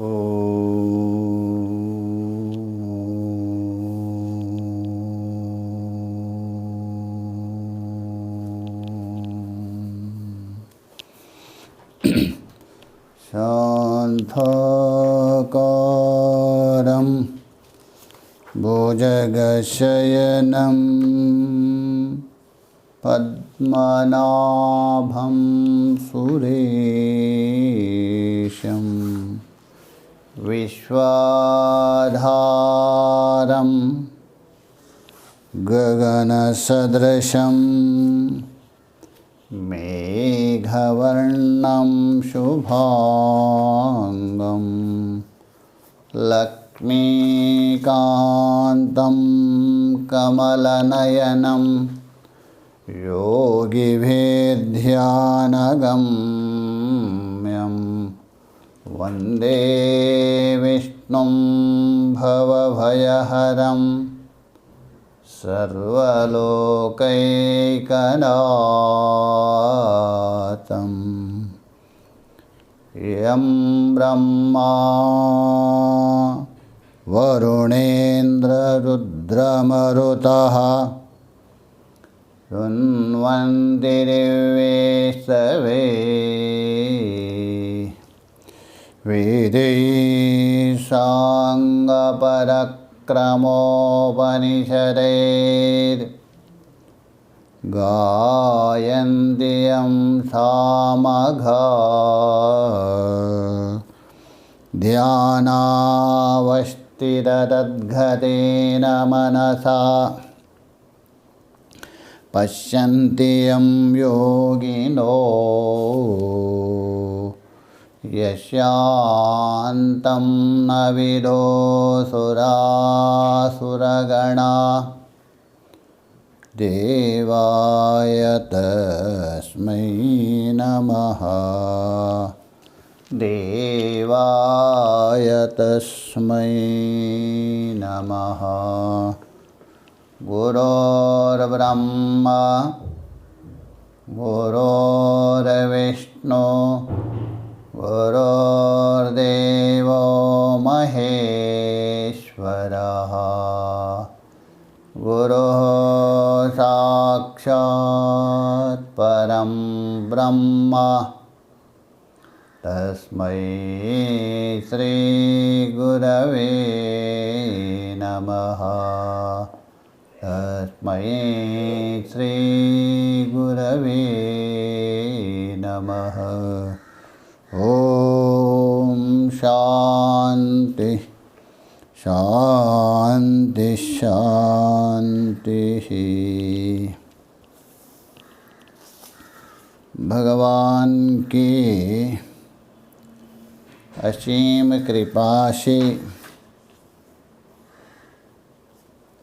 शान्ताकारं भुजगशयनं पद्मनाभं सुरेशं विश्वाधारं गगनसदृशं मेघवर्णं शुभांगं लक्ष्मीकान्तं कमलनयनं योगिभिर्ध्यानगम्यं वन्दे विष्णुं भवभयहरं सर्वलोकैकनाथं यं ब्रह्मा वरुणेन्द्ररुद्रमरुतः शृण्वन्ति दिव्यैस्तवे वेदैः साङ्गपरक्रमोपनिषदैर्गायन्ति यं सामगा ध्यानावस्थिततद्गतेन मनसा पश्यन्ति यं योगिनो यस्यान्तं न विदुसुरासुरगणा देवाय तस्मै नमः देवाय तस्मै नमः। गुरुर्ब्रह्मा गुरुर्विष्णु गुरुर्देवो महेश्वरः गुरुः साक्षात् परं ब्रह्म तस्मै श्री गुरवे नमः तस्मै श्री गुरवे नमः। ॐ शान्ति शान्ति शान्तिः। भगवान की असीम कृपा से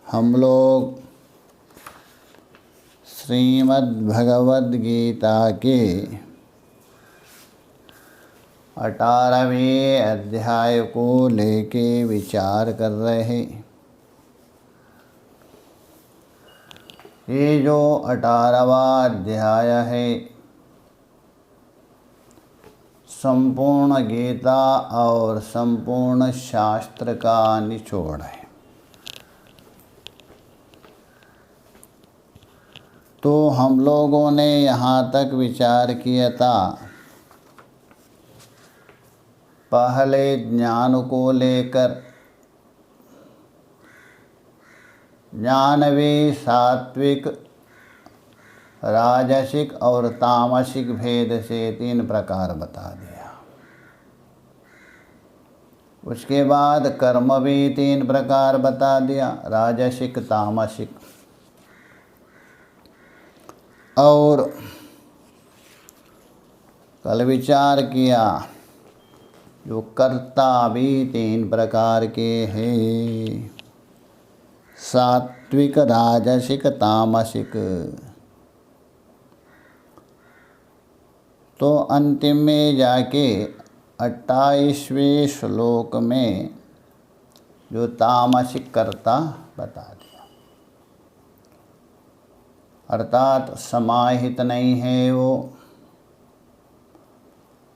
हम लोग श्रीमद् भगवद गीता के 18वें अध्याय को लेके विचार कर रहे हैं। ये जो 18वां अध्याय है संपूर्ण गीता और संपूर्ण शास्त्र का निचोड़ है। तो हम लोगों ने यहाँ तक विचार किया था, पहले ज्ञान को लेकर ज्ञान भी सात्विक राजसिक और तामसिक भेद से 3 प्रकार बता दिया। उसके बाद कर्म भी 3 प्रकार बता दिया, राजसिक तामसिक, और कल विचार किया जो कर्ता भी 3 प्रकार के हैं, सात्विक राजसिक तामसिक। तो अंतिम में जाके 28वें श्लोक में जो तामसिक कर्ता बता दिया, अर्थात समाहित नहीं है वो,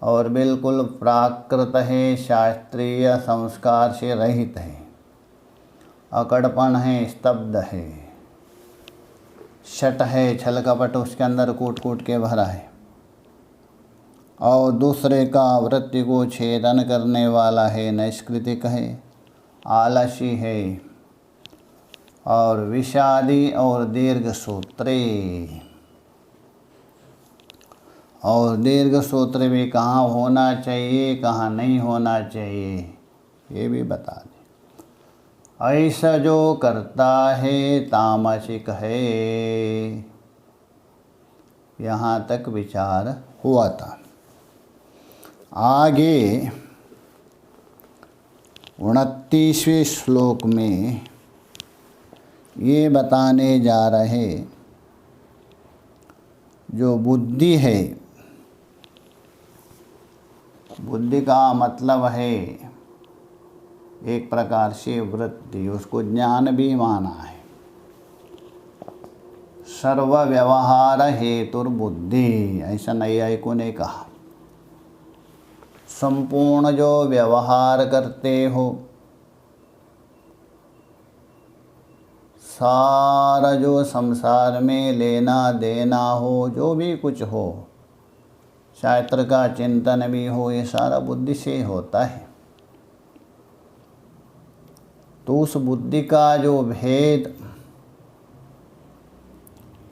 और बिल्कुल प्राकृत है, शास्त्रीय संस्कार से रहित है, अकड़पन है, स्तब्ध है, शट है, छल कपट उसके अंदर कूट कूट के भरा है, और दूसरे का वृत्ति को छेदन करने वाला है, नैष्कृतिक है, आलसी है, और विषादी और दीर्घ सूत्रे। और दीर्घ सूत्र भी कहाँ होना चाहिए, कहाँ नहीं होना चाहिए, ये भी बता दें। ऐसा जो करता है तामसिक है। यहाँ तक विचार हुआ था। आगे 29वें श्लोक में ये बताने जा रहे, जो बुद्धि है, बुद्धि का मतलब है एक प्रकार से वृत्ति, उसको ज्ञान भी माना है। सर्व व्यवहार हेतुर्बुद्धि, ऐसा नैयायिकों ने कहा। संपूर्ण जो व्यवहार करते हो, सारा जो संसार में लेना देना हो, जो भी कुछ हो, शास्त्र का चिंतन भी हो, ये सारा बुद्धि से होता है। तो उस बुद्धि का जो भेद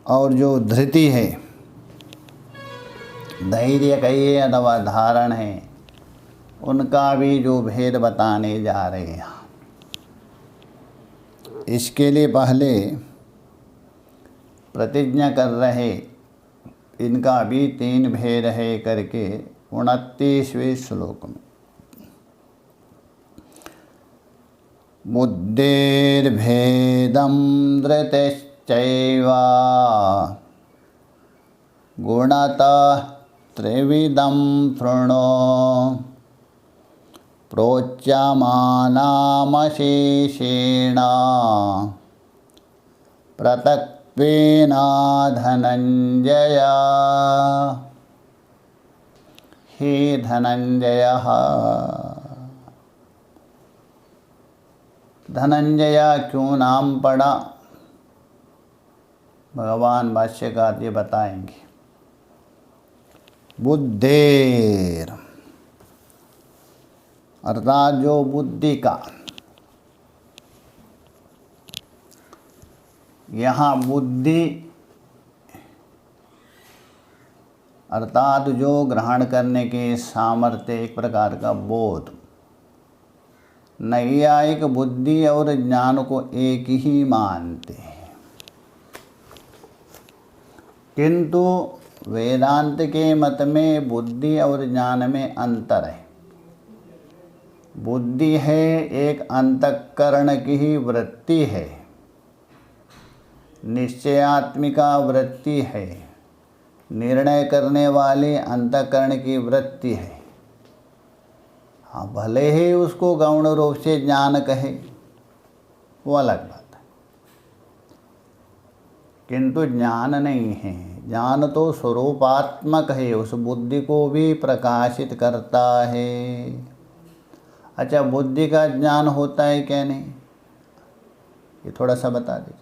और जो धृति है, धैर्य कहिए अथवा धारण है, उनका भी जो भेद बताने जा रहे हैं। इसके लिए पहले प्रतिज्ञा कर रहे, इनका भी 3 भेद है करके 29वें श्लोक में। बुद्धिर्भेदं धृतिश्चैव गुणतः त्रिविधं शृणु प्रोच्यमानामशेषेण पृथक्त्वेन धनञ्जय। हे धनञ्जयः, धनंजय क्यों नाम पड़ा, भगवान भाष्यकार ये बताएंगे। बुद्धेर अर्थात जो बुद्धि का, यहाँ बुद्धि अर्थात जो ग्रहण करने के सामर्थ्य, एक प्रकार का बोध। नैयायिक बुद्धि और ज्ञान को एक ही मानते हैं, किंतु वेदांत के मत में बुद्धि और ज्ञान में अंतर है। बुद्धि है एक अंतःकरण की ही वृत्ति है, निश्चयात्मिका वृत्ति है, निर्णय करने वाले अंतःकरण की वृत्ति है। हाँ, भले ही उसको गौण रूप से ज्ञान कहे, वो अलग बात है, किंतु ज्ञान नहीं है। ज्ञान तो स्वरूपात्मक है, उस बुद्धि को भी प्रकाशित करता है। अच्छा, बुद्धि का ज्ञान होता है क्या नहीं, ये थोड़ा सा बता दीजिए।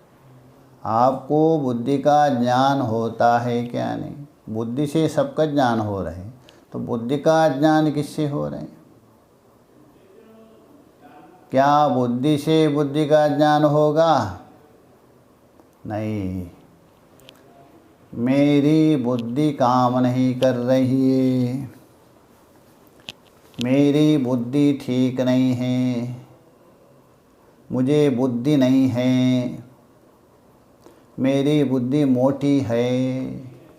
आपको बुद्धि का ज्ञान होता है क्या नहीं? बुद्धि से सबका ज्ञान हो रहे हैं, तो बुद्धि का ज्ञान किससे हो रहे हैं? क्या बुद्धि से बुद्धि का ज्ञान होगा? नहीं, मेरी बुद्धि काम नहीं कर रही है, मेरी बुद्धि ठीक नहीं है, मुझे बुद्धि नहीं है, मेरी बुद्धि मोटी है,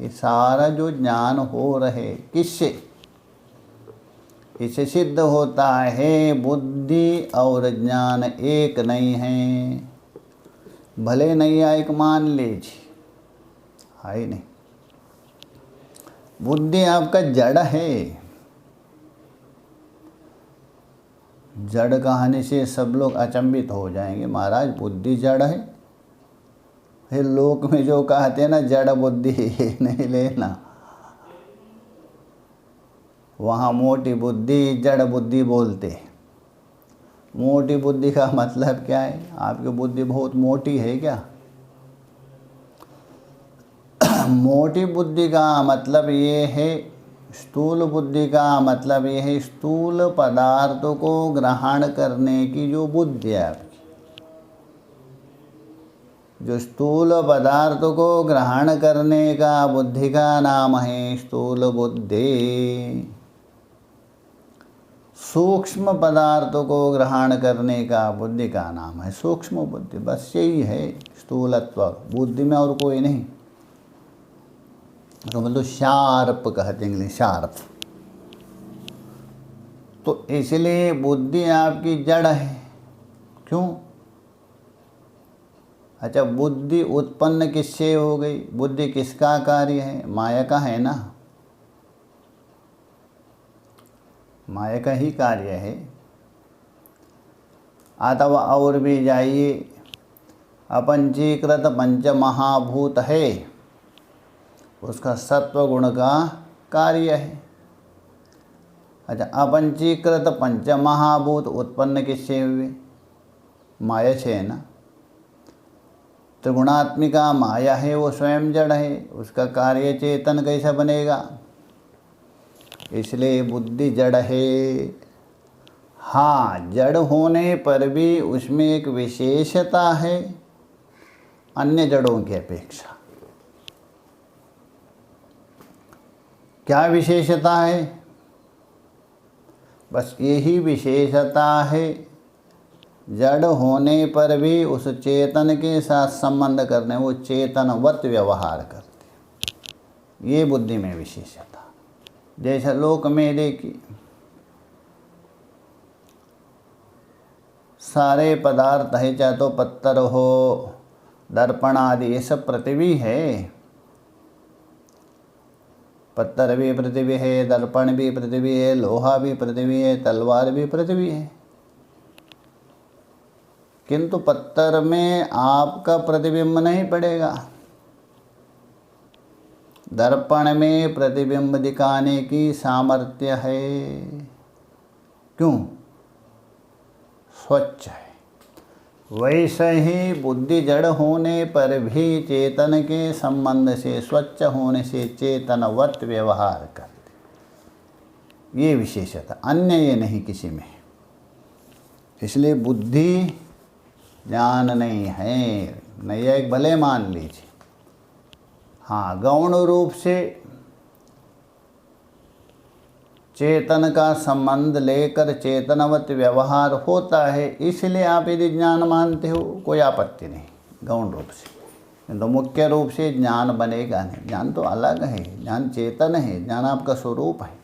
ये सारा जो ज्ञान हो रहे किससे? इससे सिद्ध होता है बुद्धि और ज्ञान एक नहीं है। भले नैयायिक मान लीजिए, है नहीं। बुद्धि आपका जड़ है। जड़ कहानी से सब लोग अचंभित हो जाएंगे, महाराज बुद्धि जड़ है? फिर लोक में जो कहते हैं ना जड़ बुद्धि नहीं लेना। वहाँ मोटी बुद्धि जड़ बुद्धि बोलते। मोटी बुद्धि का मतलब क्या है? आपकी बुद्धि बहुत मोटी है क्या? मोटी बुद्धि का मतलब ये है, स्थूल बुद्धि का मतलब ये है स्थूल पदार्थों को ग्रहण करने की जो बुद्धि है आपकी, जो स्थूल पदार्थों को ग्रहण करने का बुद्धि का नाम है स्थूल बुद्धि। सूक्ष्म पदार्थों को ग्रहण करने का बुद्धि का नाम है सूक्ष्म बुद्धि। बस यही है स्थूलत्व बुद्धि में, और कोई नहीं। तो मतलब शार्प कहते हैं इंग्लिश, शार्प। तो इसलिए बुद्धि आपकी जड़ है। क्यों? अच्छा, बुद्धि उत्पन्न किससे हो गई? बुद्धि किसका कार्य है? माया का है ना, माया का ही कार्य है। अथवा और भी जाइए, अपंचीकृत पंच महाभूत है, उसका सत्व गुण का कार्य है। अच्छा, अपंचीकृत पंच महाभूत उत्पन्न किससे हुए? माया से है ना। त्रिगुणात्मिका माया है, वो स्वयं जड़ है, उसका कार्य चेतन कैसा बनेगा? इसलिए बुद्धि जड़ है। हाँ, जड़ होने पर भी उसमें एक विशेषता है अन्य जड़ों की अपेक्षा। क्या विशेषता है? बस यही विशेषता है, जड़ होने पर भी उस चेतन के साथ संबंध करने, वो चेतनवत व्यवहार करते। ये बुद्धि में विशेषता। जैसे लोक में देखिए, सारे पदार्थ है, चाहे तो पत्थर हो, दर्पण आदि, ये सब पृथ्वी है। पत्थर भी पृथ्वी है, दर्पण भी पृथ्वी है, लोहा भी पृथ्वी है, तलवार भी पृथ्वी है। किंतु पत्थर में आपका प्रतिबिंब नहीं पड़ेगा, दर्पण में प्रतिबिंब दिखाने की सामर्थ्य है। क्यों? स्वच्छ है। वैसे ही बुद्धि जड़ होने पर भी चेतन के संबंध से, स्वच्छ होने से चेतनवत व्यवहार करते। ये विशेषता, अन्य ये नहीं किसी में। इसलिए बुद्धि ज्ञान नहीं है, नहीं है, एक भले मान लीजिए। हाँ, गौण रूप से चेतन का संबंध लेकर चेतनवत व्यवहार होता है, इसलिए आप यदि ज्ञान मानते हो कोई आपत्ति नहीं, गौण रूप से। तो मुख्य रूप से ज्ञान बनेगा नहीं। ज्ञान तो अलग है, ज्ञान चेतन है, ज्ञान आपका स्वरूप है।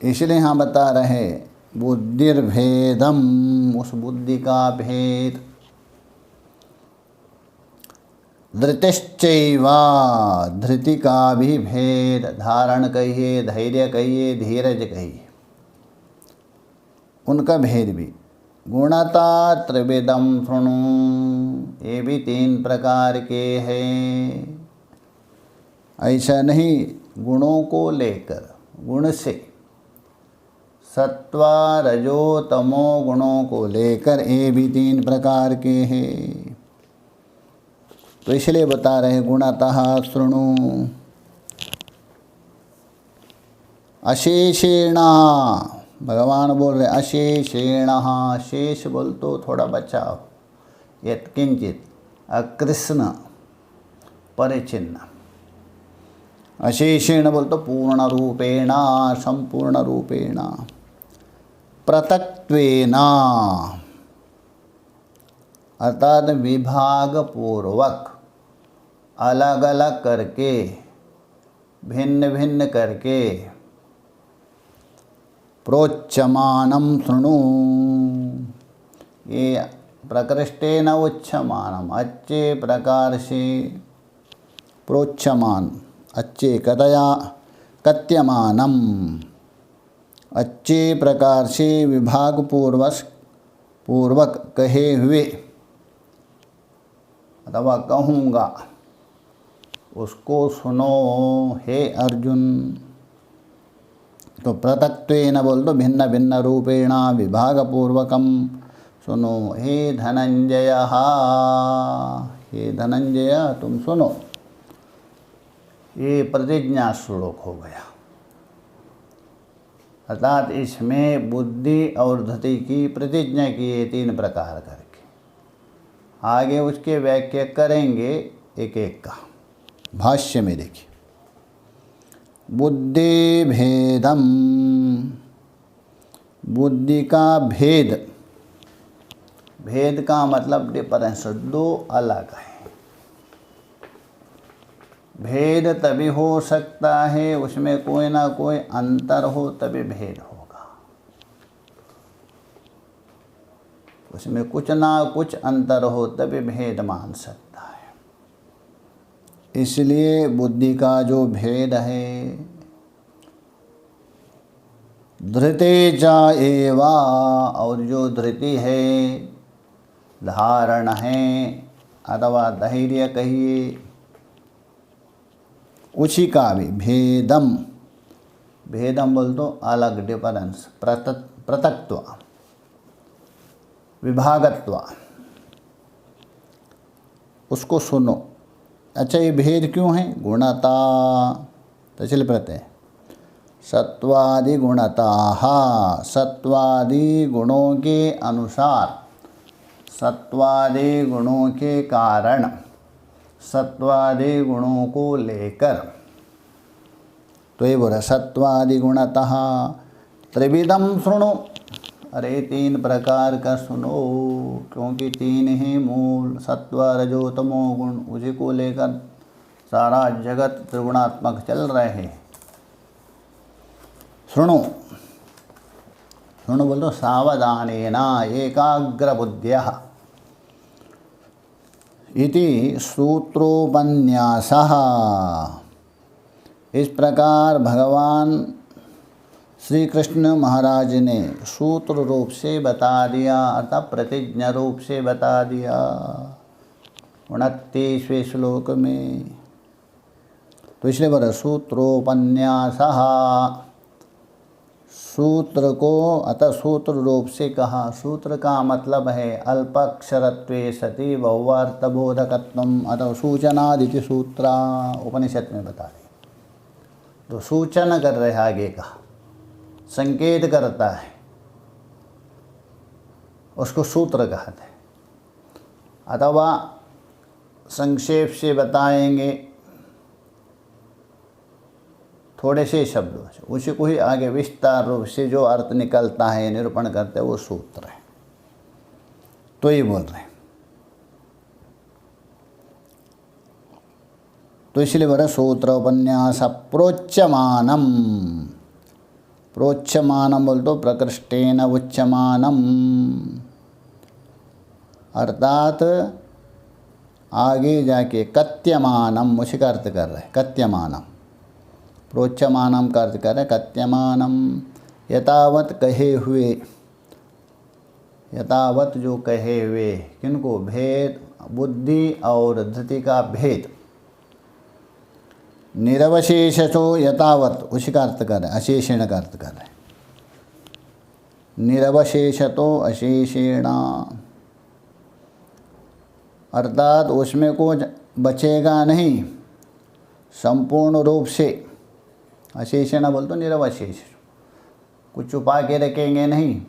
इसलिए यहाँ बता रहे बुद्धिर्भेदम, उस बुद्धि का भेद। धृतिश्चैवा, धृति का भी भेद। धारण कहिए, धैर्य कहिए, धीरज कहिए, उनका भेद भी। गुणता त्रिविधम शृणु, ये भी 3 प्रकार के हैं। ऐसा नहीं, गुणों को लेकर, गुण से, सत्व रजो तमो गुणों को लेकर ये भी 3 प्रकार के हैं। तो इसलिए बता रहे गुणतः शृणु। अशेषेण, भगवान बोल रहे अशेषेण, शेष बोल तो थोड़ा बचाओ, यत्किंचित, अकृष्ण परिचिन्न। अशेषेण बोल तो पूर्ण रूपेण, संपूर्ण रूपेण। पृथक्त्वेन, अर्थात विभाग पूर्वक, अलग अलग करके, भिन्न भिन्न करके। प्रोच्यमानं शृणु, ये प्रकृष्टेन उच्यमानम, अच्छे प्रकार से प्रोच्यमान, अच्छे कथया कथ्यमानम, अच्छे प्रकार से विभाग पूर्वक कहे हुए, अथवा कहूँगा उसको सुनो हे अर्जुन। तो पृथक्त्वेन बोल दो भिन्न भिन्न रूपेण विभागपूर्वकम। सुनो हे धनंजय, हे धनंजय तुम सुनो। ये प्रतिज्ञा श्लोक हो गया, अर्थात इसमें बुद्धि और धृति की प्रतिज्ञा की है 3 प्रकार करके। आगे उसके व्याख्या करेंगे एक एक का। भाष्य में देखिए, बुद्धि भेदम, बुद्धि का भेद, भेद का मतलब डिफरेंस, 2 अलग है। भेद तभी हो सकता है उसमें कोई ना कोई अंतर हो, तभी भेद होगा। उसमें कुछ ना कुछ अंतर हो तभी भेद मान सकता है। इसलिए बुद्धि का जो भेद है, धृते च एवा, और जो धृति है, धारण है अथवा धैर्य कहिए, उसी का भी भेदम, भेदम बोल तो अलग, डिफरेंस, पृथक्त्व, विभागत्व, उसको सुनो। अच्छा ये भेद क्यों है? गुणता, तो चलिए पढ़ते हैं। सत्वादि गुणता, सत्वादि गुणों के अनुसार, सत्वादि गुणों के कारण, सत्वादि गुणों को लेकर, तो ये बोला सत्वादि गुणतः त्रिविधम सुनो। अरे 3 प्रकार का सुनो, क्योंकि 3 ही मूल सत्व रजो तमो गुण, उसी को लेकर सारा जगत त्रिगुणात्मक चल रहे हैं। सुनो, सुनो बोलो, सावधानेना एकाग्र बुद्ध्या इति सूत्रोपन्यासः। इस प्रकार भगवान श्री कृष्ण महाराज ने सूत्र रूप से बता दिया, अर्थात प्रतिज्ञा रूप से बता दिया 29वें श्लोक में। तो इसलिए बोला सूत्रोपन्यासः, सूत्र को अतः सूत्र रूप से कहा। सूत्र का मतलब है अल्पक्षरत्वे सति बहुवार्थबोधकत्वम, अतः सूचनादिति सूत्रा, उपनिषद में बता रहे। तो सूचना कर रहे आगे का, संकेत करता है, उसको सूत्र कहते हैं। अथवा संक्षेप से बताएंगे थोड़े से शब्दों से, उसी को ही आगे विस्तार रूप से जो अर्थ निकलता है, निरूपण करते हैं, वो सूत्र है। तो ये बोल रहे हैं। तो इसलिए बोला सूत्र उपन्यास प्रोच्यमानम, प्रोच्यमानम बोल तो प्रकृष्टेन उच्यमानम, अर्थात आगे जाके कथ्यमानम, उसी का अर्थ कर रहे हैं। कथ्यमानम, प्रोच्यमानम का अर्थ कर रहे हैं कथ्यमानम, यथावत कहे हुए, यथावत जो कहे हुए, किनको? भेद, बुद्धि और धृति का भेद। निरवशेषो यथावत, उसी का अर्थ कर रहे हैं, अशेषेण का अर्थ कर रहे हैं। निरवशेषतो अशेषेण, अर्थात उसमें कुछ बचेगा नहीं संपूर्ण रूप से। अशेषेण बोल तो निरवशेष, कुछ छुपा के रखेंगे नहीं,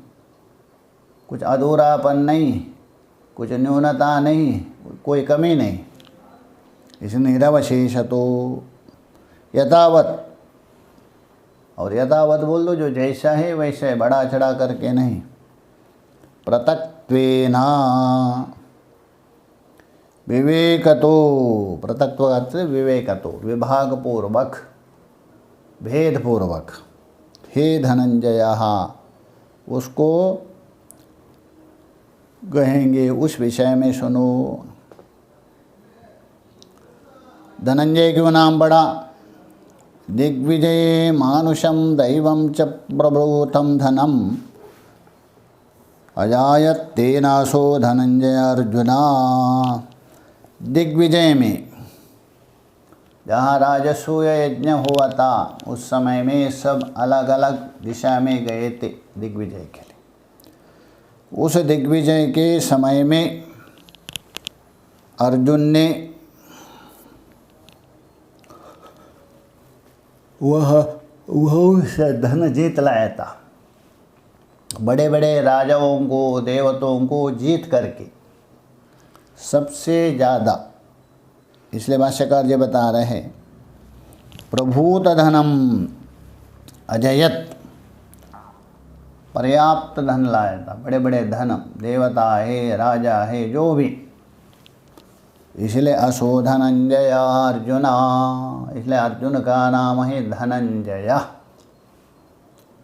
कुछ अधूरापन नहीं, कुछ न्यूनता नहीं, कोई कमी नहीं। इस निरवशेषतो यथावत, और यथावत बोल दो जो जैसा है वैसा है, बड़ा चढ़ा करके नहीं। पृथक्त्वेना विवेकतो, पृथक्त्व अर्थ विवेकतो, विभागपूर्वक, भेदपूर्वक। हे धनंजय, उसको कहेंगे उस विषय में सुनो। धनंजय क्यों नाम पड़ा? दिग्विजय मानुषम दैवं च प्रभूतं धनम अजायत तेनासो धनंजय अर्जुना। दिग्विजय में, जहाँ राजसूय यज्ञ हुआ था उस समय में सब अलग अलग दिशा में गए थे दिग्विजय के लिए। उस दिग्विजय के समय में अर्जुन ने वह धन जीत लाया था। बड़े बड़े राजाओं को, देवताओं को जीत करके सबसे ज़्यादा, इसलिए भाष्यकार जी बता रहे हैं, प्रभूत धनम अजयत, पर्याप्त धन लाया था, बड़े बड़े धन, देवता है, राजा है, जो भी। इसलिए असो धनंजय अर्जुना, इसलिए अर्जुन का नाम है धनंजय,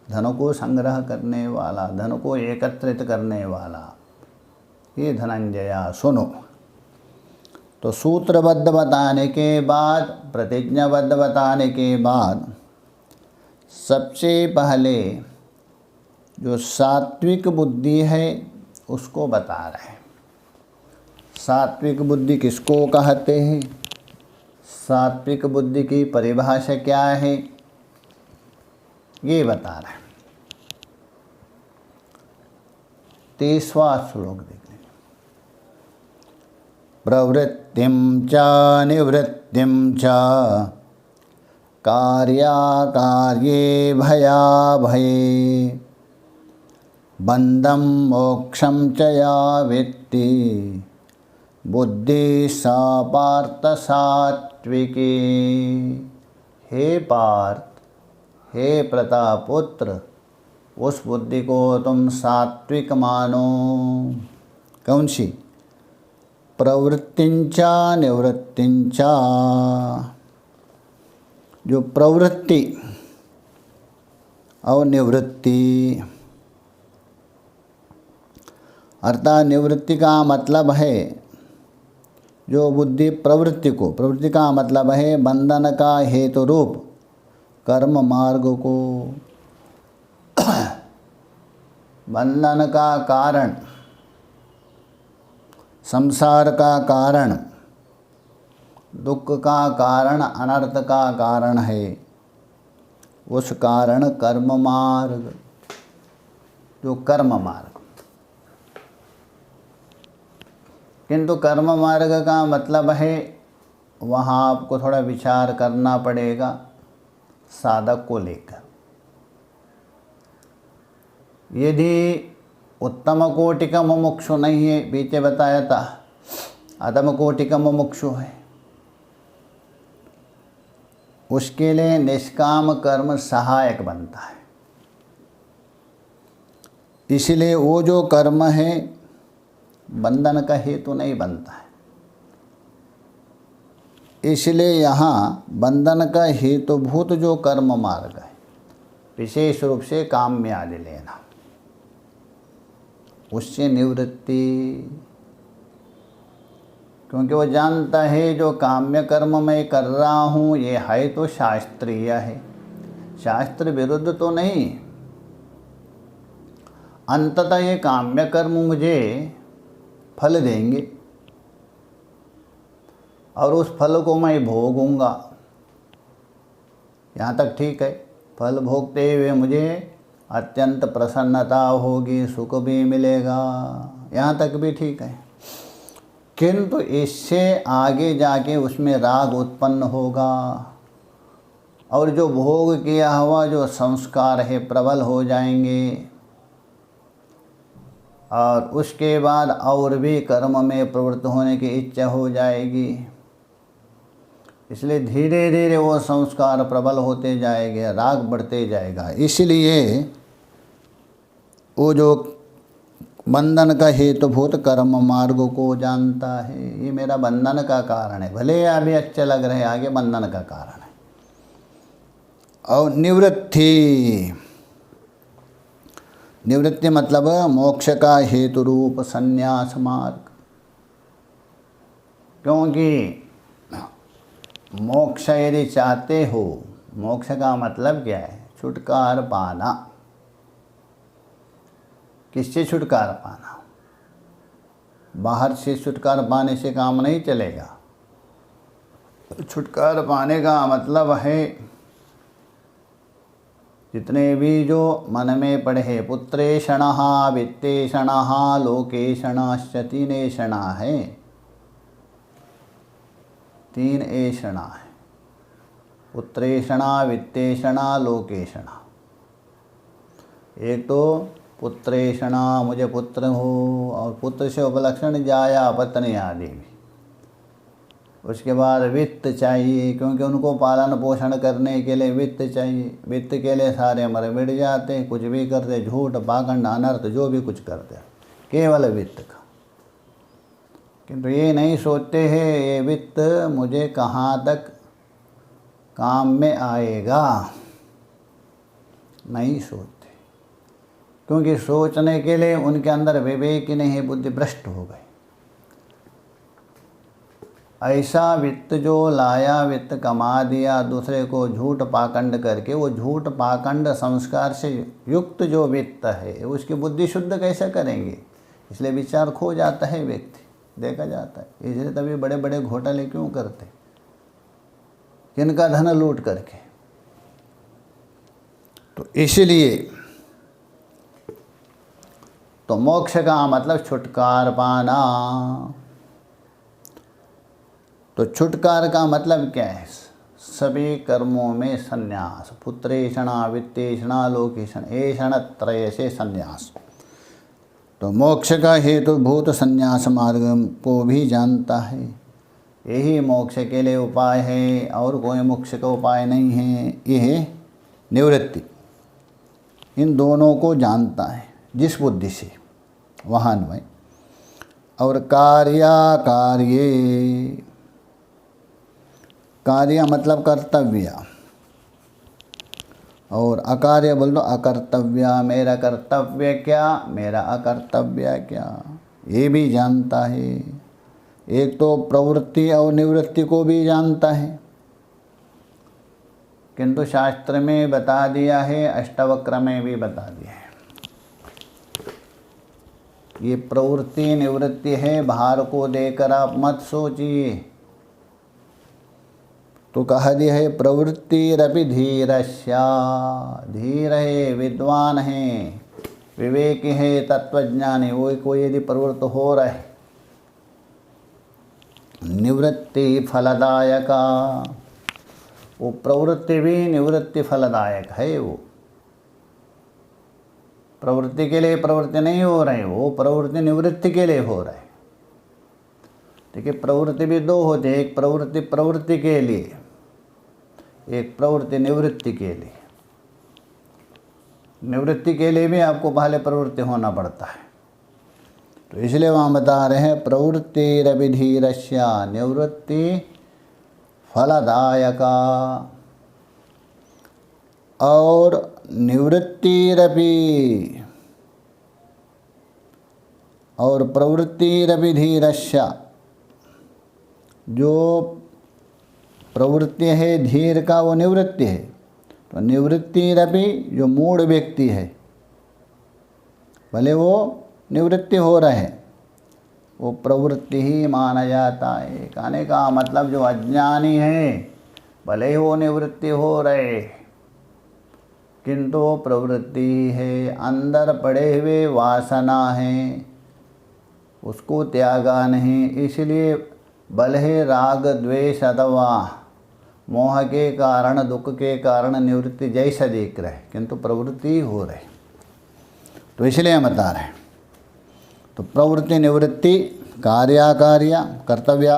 धन को संग्रह करने वाला, धन को एकत्रित करने वाला, ये धनंजय। सुनो, तो सूत्रबद्ध बताने के बाद, प्रतिज्ञाबद्ध बताने के बाद सबसे पहले जो सात्विक बुद्धि है उसको बता रहे हैं। सात्विक बुद्धि किसको कहते हैं, सात्विक बुद्धि की परिभाषा क्या है, ये बता रहे हैं। 30वां श्लोक देख लेंगे। प्रवृत्तिं च निवृत्तिं च कार्याकार्ये भयाभये बन्धं मोक्षं च या वित्ति बुद्धि सा पार्थ सात्विकी। हे पार्थ, हे प्रतापुत्र, उस बुद्धि को तुम सात्विक मानो। कौन सी? प्रवृत्तिंचा निवृत्तिंचा, जो प्रवृत्ति और निवृत्ति, अर्थात निवृत्ति का मतलब है जो बुद्धि प्रवृत्ति को, प्रवृत्ति का मतलब है बंधन का हेतु रूप कर्म मार्ग को, बंधन का कारण, संसार का कारण, दुख का कारण, अनर्थ का कारण है, उस कारण कर्म मार्ग, जो कर्म मार्ग। किंतु कर्म मार्ग का मतलब है, वहाँ आपको थोड़ा विचार करना पड़ेगा साधक को लेकर। यदि उत्तम कोटि का मुमुक्षु नहीं है, पीछे बताया था अधम कोटि का मुमुक्षु है, उसके लिए निष्काम कर्म सहायक बनता है। इसलिए वो जो कर्म है बंधन का हेतु नहीं बनता है। इसलिए यहाँ बंधन का हेतुभूत जो कर्म मार्ग है, विशेष रूप से काम में आदि लेना, उससे निवृत्ति, क्योंकि वो जानता है जो काम्य कर्म मैं कर रहा हूँ ये है तो शास्त्रीय है, शास्त्र विरुद्ध तो नहीं, अंततः ये काम्य कर्म मुझे फल देंगे और उस फल को मैं भोगूंगा। यहाँ तक ठीक है, फल भोगते हुए मुझे अत्यंत प्रसन्नता होगी, सुख भी मिलेगा, यहाँ तक भी ठीक है। किंतु इससे आगे जाके उसमें राग उत्पन्न होगा और जो भोग किया हुआ जो संस्कार है प्रबल हो जाएंगे और उसके बाद और भी कर्म में प्रवृत्त होने की इच्छा हो जाएगी। इसलिए धीरे धीरे वो संस्कार प्रबल होते जाएंगे, राग बढ़ते जाएगा। इसलिए वो जो बंधन का हेतुभूत कर्म मार्ग को जानता है, ये मेरा बंधन का कारण है, भले अभी अच्छे लग रहे हैं, आगे बंधन का कारण है। और निवृत्ति, निवृत्ति मतलब मोक्ष का हेतु रूप संन्यास मार्ग। क्योंकि मोक्ष यदि चाहते हो, मोक्ष का मतलब क्या है? छुटकारा पाना। किससे छुटकारा पाना? बाहर से छुटकारा पाने से काम नहीं चलेगा। छुटकारा पाने का मतलब है जितने भी जो मन में पढ़े पुत्रेषणः वित्तेषणः लोकेषणश्च तीन ऐषणा है, तीन ऐषणा है, पुत्रेषणा वित्तेषणा लोकेषणा। एक तो पुत्रेषणा मुझे पुत्र हो, और पुत्र से उपलक्षण जाया पत्नी आदि भी। उसके बाद वित्त चाहिए, क्योंकि उनको पालन पोषण करने के लिए वित्त चाहिए। वित्त के लिए सारे मर मिट जाते, कुछ भी करते, झूठ पाखंड अनर्थ जो भी कुछ करते, केवल वित्त का। किंतु ये नहीं सोचते हैं ये वित्त मुझे कहाँ तक काम में आएगा, नहीं सोचते। क्योंकि सोचने के लिए उनके अंदर विवेक ही नहीं, बुद्धि भ्रष्ट हो गई। ऐसा वित्त जो लाया, वित्त कमा दिया, दूसरे को झूठ पाखंड करके, वो झूठ पाखंड संस्कार से युक्त जो वित्त है उसकी बुद्धि शुद्ध कैसे करेंगे? इसलिए विचार खो जाता है व्यक्ति, देखा जाता है। इसलिए तभी बड़े बड़े घोटाले क्यों करते, किनका धन लूट करके। तो इसलिए तो मोक्ष का मतलब छुटकार पाना। तो छुटकार का मतलब क्या है? सभी कर्मों में संन्यास। पुत्रेषणा वित्तेषणा लोकेषण ऐषण त्रय से संन्यास। तो मोक्ष का हेतुभूत संन्यास मार्ग को भी जानता है, यही मोक्ष के लिए उपाय है, और कोई मोक्ष का उपाय नहीं है। यह निवृत्ति इन दोनों को जानता है जिस बुद्धि से, वहाँ अन्वय। और कार्य कार्य मतलब कर्तव्य, और अकार्य बोल दो अकर्तव्य। मेरा कर्तव्य क्या, मेरा अकर्तव्य क्या, ये भी जानता है। एक तो प्रवृत्ति और निवृत्ति को भी जानता है, किंतु शास्त्र में बता दिया है, अष्टावक्र में भी बता दिया है। ये प्रवृत्ति निवृत्ति है, भार को देकर आप मत सोचिए। तो कहा दिया है प्रवृत्तिरपि धीरस्या। धीर है, विद्वान है, विवेक है, तत्वज्ञानी, वो कोई यदि प्रवृत्त हो रहा है। निवृत्ति फलदायका, वो प्रवृत्ति भी निवृत्ति फलदायक है। वो प्रवृत्ति के लिए प्रवृत्ति नहीं हो रही, वो प्रवृत्ति निवृत्ति के लिए हो रहा है। देखिए प्रवृत्ति भी दो होते, एक प्रवृत्ति प्रवृत्ति के लिए, एक प्रवृत्ति निवृत्ति के लिए। निवृत्ति के लिए भी आपको पहले प्रवृत्ति होना पड़ता है। तो इसलिए वहाँ बता रहे हैं प्रवृत्तिरभिधीरस्य निवृत्ति फलदायका। और निवृत्तिरपि और प्रवृत्तिरभिधीरस्य, जो प्रवृत्ति है धीर का वो निवृत्ति है। तो निवृत्तिरपि जो मूढ़ व्यक्ति है, भले वो निवृत्ति हो रहे, वो प्रवृत्ति ही माना जाता है। कहने का मतलब जो अज्ञानी है, भले ही वो निवृत्ति हो रहे, किंतु वो प्रवृत्ति है, अंदर पड़े हुए वासना है, उसको त्यागा नहीं। इसलिए भले ही राग द्वेष अथवा मोह के कारण, दुख के कारण निवृत्ति जैसा दिख रहे, किंतु प्रवृत्ति हो रही। तो इसलिए हम बता रहे हैं। तो प्रवृत्ति निवृत्ति, कार्याकार्य, कर्तव्य,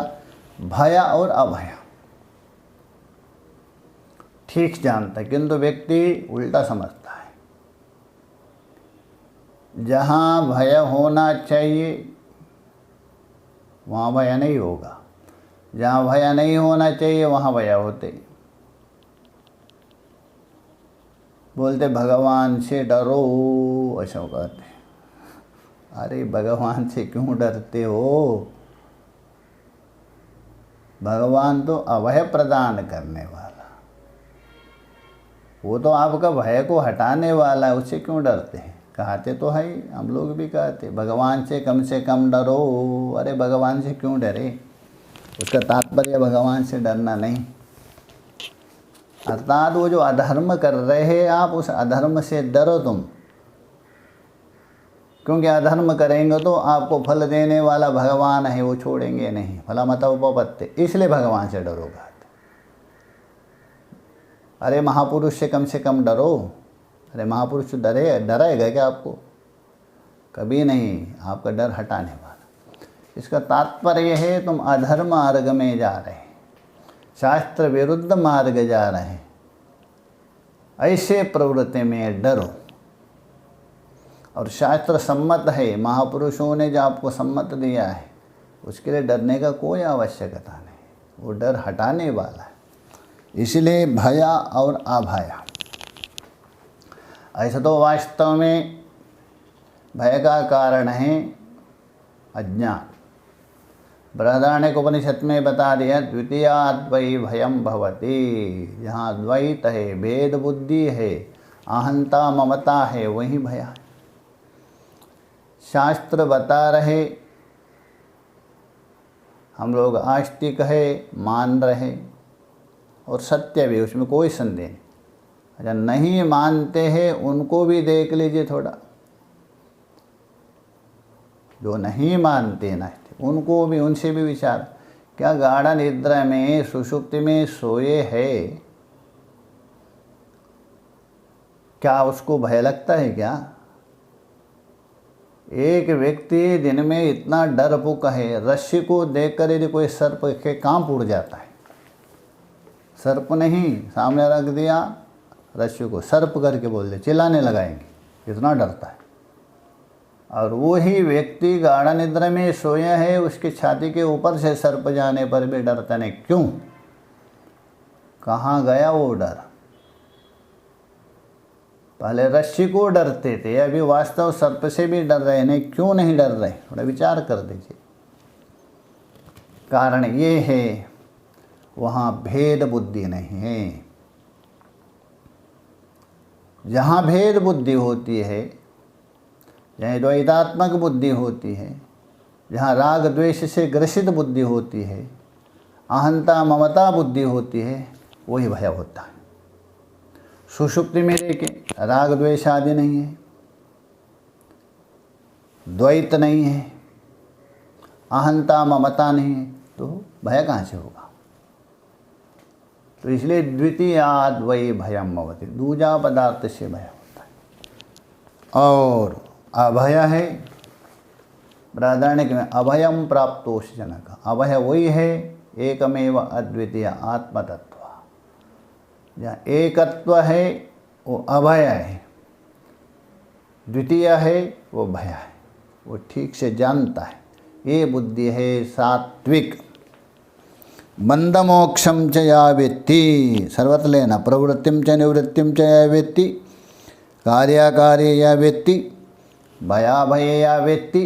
भय और अभय ठीक जानता है, किंतु व्यक्ति उल्टा समझता है। जहाँ भय होना चाहिए वहाँ भय नहीं होगा, जहाँ भय नहीं होना चाहिए वहाँ भय होते। बोलते भगवान से डरो, ऐसा कहते। अरे भगवान से क्यों डरते हो? भगवान तो अभय प्रदान करने वाला, वो तो आपका भय को हटाने वाला है, उससे क्यों डरते हैं? कहते तो है, हम लोग भी कहते भगवान से कम डरो। अरे भगवान से क्यों डरे? उसका तात्पर्य भगवान से डरना नहीं। अर्थात वो जो अधर्म कर रहे हैं आप, उस अधर्म से डरो तुम, क्योंकि अधर्म करेंगे तो आपको फल देने वाला भगवान है, वो छोड़ेंगे नहीं। फलमत उपपत्ति, इसलिए भगवान से डरोगा। अरे महापुरुष से कम डरो। अरे महापुरुष डराएगा क्या आपको? कभी नहीं, आपका डर हटाने वाला। इसका तात्पर्य है तुम अधर्म मार्ग में जा रहे हैं, शास्त्र विरुद्ध मार्ग जा रहे हैं, ऐसे प्रवृत्ति में डरो। और शास्त्र सम्मत है, महापुरुषों ने जो आपको सम्मत दिया है, उसके लिए डरने का कोई आवश्यकता नहीं, वो डर हटाने वाला है। इसलिए भया और अभया, ऐसा तो वास्तव में भय का कारण है अज्ञान। बृहदारण्यक उपनिषद में बता दिया, द्वितीयाद्वै भयम भवति। जहाँ द्वैत है, भेद बुद्धि है, अहंता ममता है, वही भय है। शास्त्र बता रहे, हम लोग आस्तिक है, मान रहे, और सत्य भी, उसमें कोई संदेह नहीं। अच्छा, नहीं मानते हैं उनको भी देख लीजिए थोड़ा, जो नहीं मानते ना उनको भी, उनसे भी विचार। क्या गाढ़ निद्रा में, सुषुप्ति में सोए है, क्या उसको भय लगता है क्या? एक व्यक्ति दिन में इतना डरपोक है, रस्सी को देखकर यदि कोई सर्प के कांप उड़ जाता है। सर्प नहीं, सामने रख दिया रस्सी को, सर्प करके बोल दे, चिल्लाने लगाएंगे, इतना डरता है। और वो ही व्यक्ति गाढ़ निद्रा में सोया है, उसकी छाती के ऊपर से सर्प जाने पर भी डरता नहीं। क्यों? कहाँ गया वो डर? पहले रस्सी को डरते थे, अभी वास्तव सर्प से भी डर रहे नहीं। क्यों नहीं डर रहे? थोड़ा विचार कर दीजिए। कारण ये है, वहाँ भेद बुद्धि नहीं है। जहाँ भेद बुद्धि होती है, जहाँ द्वैतात्मक बुद्धि होती है, जहाँ राग द्वेष से ग्रसित बुद्धि होती है, अहंता ममता बुद्धि होती है, वही भय होता है। सुषुप्ति में देखें, राग द्वेष आदि नहीं है, द्वैत नहीं है, अहंता ममता नहीं है, तो भय कहाँ से होगा? तो इसलिए द्वितीयाद् वै भयम भवति, दूजा पदार्थ से भय होता है। और अभय है, बृहदारण्यक में अभयम प्राप्तोष जनक। अभय वही है, एकमेव अद्वितीय आत्मतत्व। जहाँ एकत्व है वो अभय है, द्वितीय है वो भय है, वो ठीक से जानता है। ये बुद्धि है सात्विक। बंधमोक्षम च या वेत्ति, सर्वत्र लेना, प्रवृत्तिम च निवृत्तिम च या वेत्ति, कार्याकार्ये या वेत्ति, भयाभये या वेत्ति,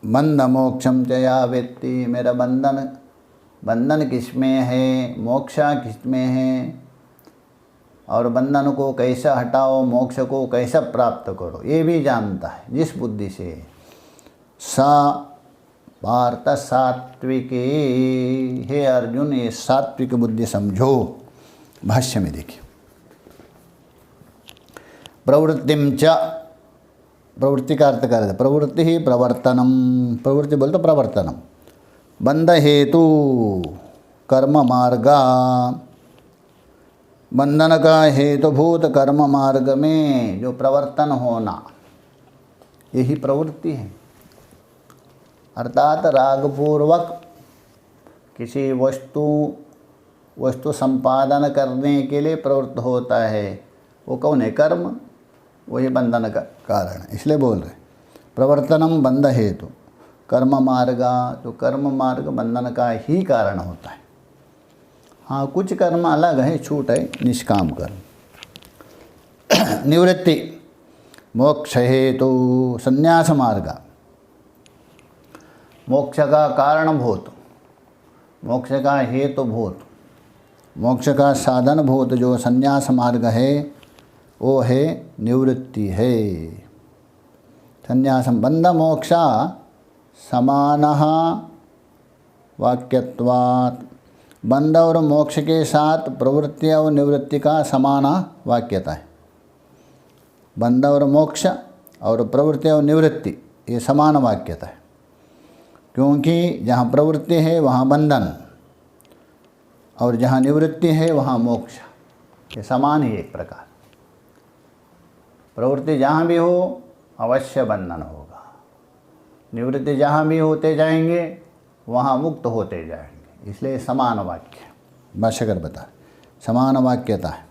बंधमोक्षम च या वेत्ति। मेरा बंधन किसमें है, मोक्षा किसमें है, और बंधन को कैसा हटाओ, मोक्ष को कैसा प्राप्त करो, ये भी जानता है। जिस बुद्धि से सा पार्थ सात्विकी, हे अर्जुन ये सात्विक बुद्धि समझो। भाष्य में देखिए, प्रवृत्तिम च, प्रवृत्ति का अर्थ कर दे, प्रवृत्ति ही प्रवर्तनम, प्रवृत्ति बोलते प्रवर्तनम, बंध हेतु कर्म मार्गा, बंधन का हेतुभूत कर्म मार्ग में जो प्रवर्तन होना, यही प्रवृत्ति है। अर्थात रागपूर्वक किसी वस्तु संपादन करने के लिए प्रवृत्त होता है, वो कौन है? कर्म, वही बंधन का कारण है। इसलिए बोल रहे प्रवर्तनम बंध हेतु कर्म मार्गा, तो कर्म मार्ग बंधन का ही कारण होता है। हाँ, कुछ कर्म अलग है, छूट है, निष्काम कर्म। निवृत्ति मोक्ष हेतु संन्यास मार्ग, मोक्ष का कारणभूत, मोक्ष का हेतुभूत, मोक्ष का साधनभूत जो संन्यास मार्ग है, वो है निवृत्ति है। संन्यासम बंध मोक्षा समानः वाक्यत्वात्। बंध और मोक्ष के साथ प्रवृत्ति और निवृत्ति का समान वाक्यता है। बंध और मोक्ष और प्रवृत्ति और निवृत्ति ये समान वाक्यता है, क्योंकि जहाँ प्रवृत्ति है वहाँ बंधन और जहाँ निवृत्ति है वहाँ मोक्ष, ये समान ही एक प्रकार। प्रवृत्ति जहाँ भी हो अवश्य बंधन होगा, निवृत्ति जहाँ भी होते जाएंगे वहाँ मुक्त होते जाएंगे, इसलिए समान वाक्य भाष्यकर बता समान वाक्यता है।